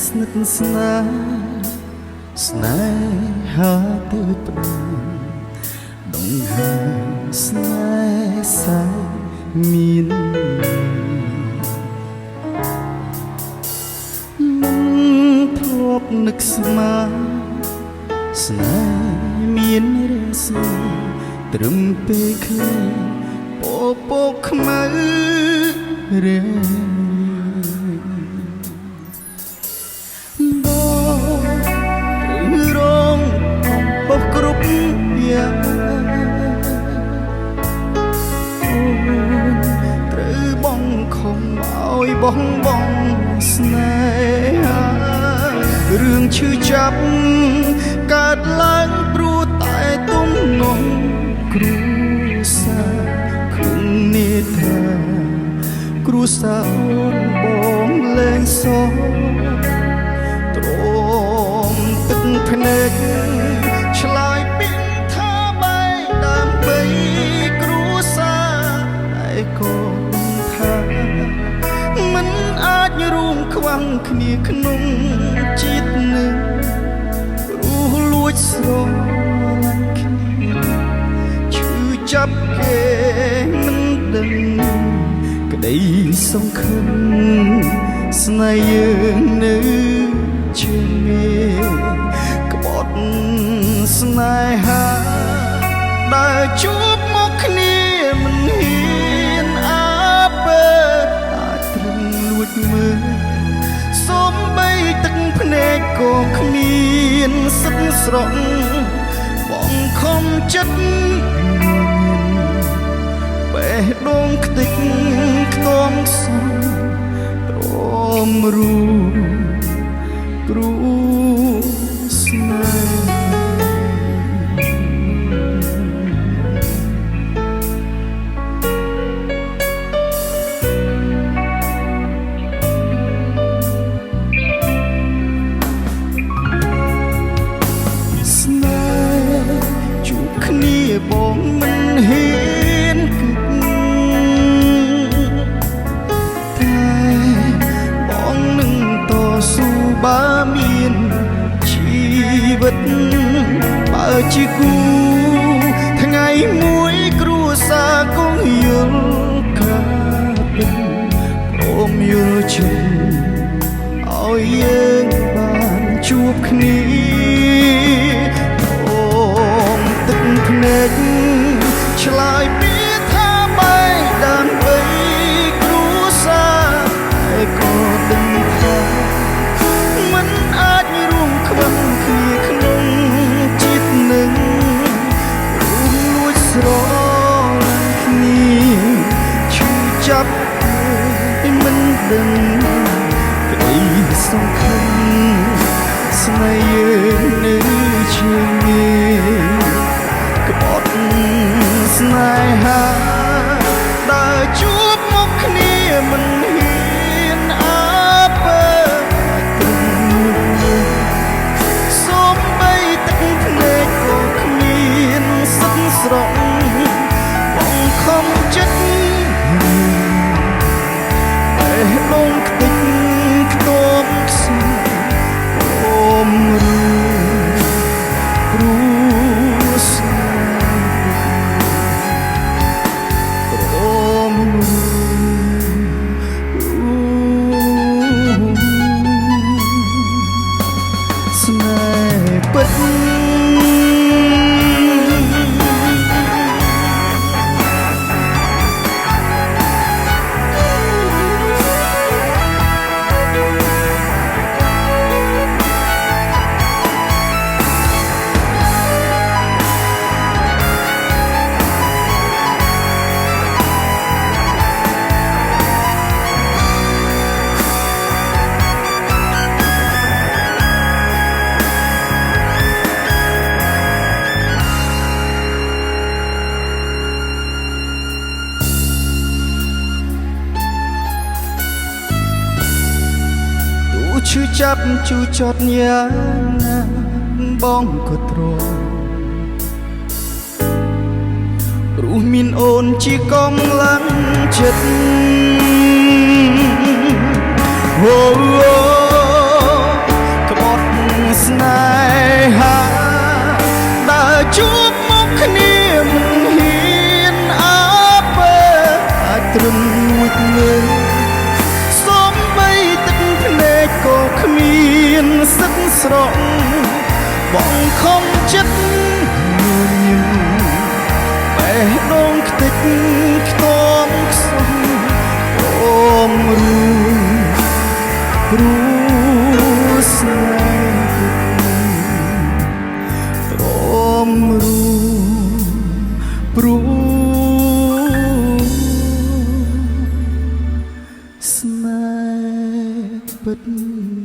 ស្និទ្ធស្នាលស្នេហាទៅព្រមដងហើស្នេហ៍សាមានធ្លាប់នឹកស្មានស្នេហ៍មានរស្មីត្រឹមពេលឃើញពពកខ្មៅរេគ្រប់យ៉ាងត្រូវបងខំឲ្យបងស្នេហារឿងឈឺចាប់កើតឡើងព្រោះតែទំនងគ្រួសារក្នុងនេថាគ្រួសារអូនបងលែងសោទ្រាំទឹកភ្នែកឆ្លើយពីថាបែកដើម្បីគ្រួសារតែក៏ថាមិនអាចរួមខ្វាំងគ្នាក្នុងជាតិនឹងរស់លួចស្រឡាញ់គ្នាឈឺចាប់គេមិនដឹងក្តីសង្ឃឹមស្នេហ៍យើងនៅជាមានក្បត់ស្នេហាដែលជួបមកគ្នាមិនហ៊ានអាបើអាចត្រឹមលួចមើលសូម្បីទឹកភ្នែកក៏គ្មានសិទ្ធស្រក់បងខំចិត្តបេះដូងខ្ទេចខ្ទាំខ្សោយទ្រាំរួមគ្រូស្នេហ៍បងមិនហ៊ានគិតតែបងនឹងតស៊ូបើមានជីវិតបើជាគូថ្ងៃមួយគ្រួសារគង់យល់ការពិតព្រមយល់ចិត្តឲ្យយើងបានជួបគ្នាភ្នែកឆ្លើយពីថាបែកដើម្បីគ្រួសារតែក៏ដឹងថាមិនអាចរួមខ្វាំងគ្នាក្នុងជាតិនឹងរួមលួចស្រឡាញ់គ្នាឈឺចាប់មិនដឹងក្តីសង្ឃឹមស្នេហ៍យើងនៅជាមានក្បត់ស្នេហាដែលជួបមកគ្នាមិនហ៊ានអាបើសូម្បីទឹកភ្នែកក៏គ្មានសិទ្ធស្រក់បងខំចិត្តបេះដូងខ្ទេចខ្ទាំខ្សោយអូមស្នេហ៍ពិតឈឺចាប់ជូរចត់យ៉ាងណាបងក៏ទ្រាំព្រោះមានអូនជាកម្លាំងចិត្ត អូ ស្រកបងខំចិត្តញញឹមបេះដូងខ្ទេចខ្ទមខ្សោយអូមរួស្នេហ៍ព្រមព្រោស្នេហ៍ពិត